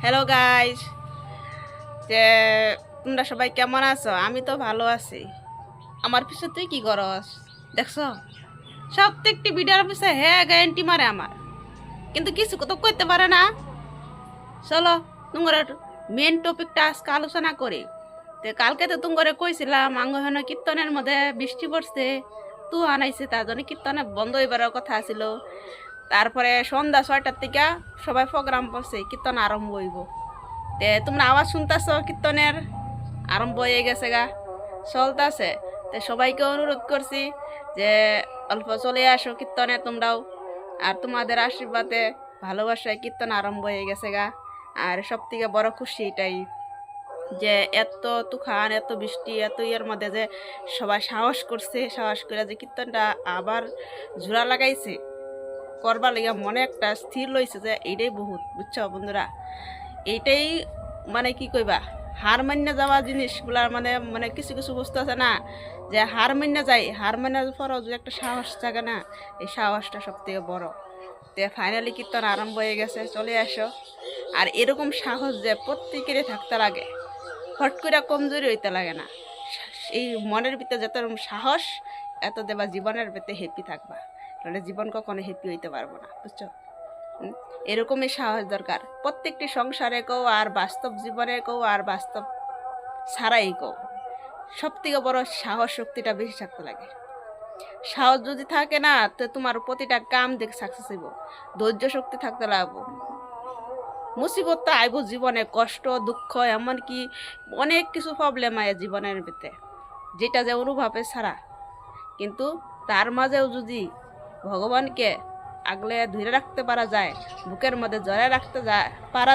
Hello guys, যে তোমরা সবাই কেমন আছো? আমি তো ভালো আছি। আমার পিছে তুই কি করস? দেখছ প্রত্যেকটি ভিডিওর পিছে হ্যাঁ গ্যারান্টি মারে আমার, কিন্তু কিছু তো করতে পারে না। চলো তোমার মেন টপিকটা আজকে আলোচনা করি। কালকে তো তোমার কইছিলাম আঙ্গহন কীর্তনের মধ্যে বৃষ্টি পড়ছে, তু আনাইছে, তার জন্য কীর্তনে বন্ধ হইবার কথা ছিল। তারপরে সন্ধ্যা 6টার থেকে সবাই প্রোগ্রাম করছে, কীর্তন আরম্ভ হইব। তোমরা আওয়াজ শুনতেছ কীর্তনের আরম্ভ হয়ে গেছে গা, চলতেছে। সবাইকে অনুরোধ করছি যে অল্প চলে আসো কীর্তনে তোমরাও, আর তোমাদের আশীর্বাদে ভালোবাসায় কীর্তন আরম্ভ হয়ে গেছে গা। আর সব থেকে বড় খুশি এটাই যে এত তুফান, এত বৃষ্টি, এত ইয়ের মধ্যে যে সবাই সাহস করছে, সাহস করে যে কীর্তনটা আবার জোড়া লাগাইছে করবার লেগে মনে একটা স্থির লইছে যে এইটাই বহুত, বুঝছো বন্ধুরা? এইটাই মানে কি কইবা, হার মান্য যাওয়া জিনিসগুলার মানে মানে কিছু কিছু বস্তু আছে না, যে হার মান্য যাই, হার মান্য পরও যে একটা সাহস থাকে না, এই সাহসটা সব থেকে বড়। ফাইনালি কীর্তন আরম্ভ হয়ে গেছে, চলে আসো। আর এরকম সাহস যে প্রত্যেকেরই থাকতে লাগে, হট করে কমজোরি হইতে লাগে না। এই মনের ভিতরে যত সাহস, এত দেবা জীবনের ভিতরে হ্যাপি থাকবা, তাহলে জীবন কখনো হ্যাপি হইতে পারবো না, বুঝছো? এরকমই সাহস দরকার প্রত্যেকটি সংসারে কও, আর বাস্তব জীবনে কও, আর বাস্তব ছাড়াই কও। সব থেকে বড় সাহস শক্তিটা বেশি থাকতে লাগে। সাহস যদি থাকে না, তো তোমার প্রতিটা কাম দেখ সাকসেস হইব। ধৈর্য শক্তি থাকতে লাগবো। মুসিবত তো আইব জীবনে, কষ্ট দুঃখ এমনকি অনেক কিছু প্রবলেম আয় জীবনের ভিতরে, যেটা যে অনুভবে ছাড়া। কিন্তু তার মাঝেও যদি ভগবানকে আগলে ধরে রাখতে পারা যায়, বুকের মধ্যে জড়ায় রাখতে পারা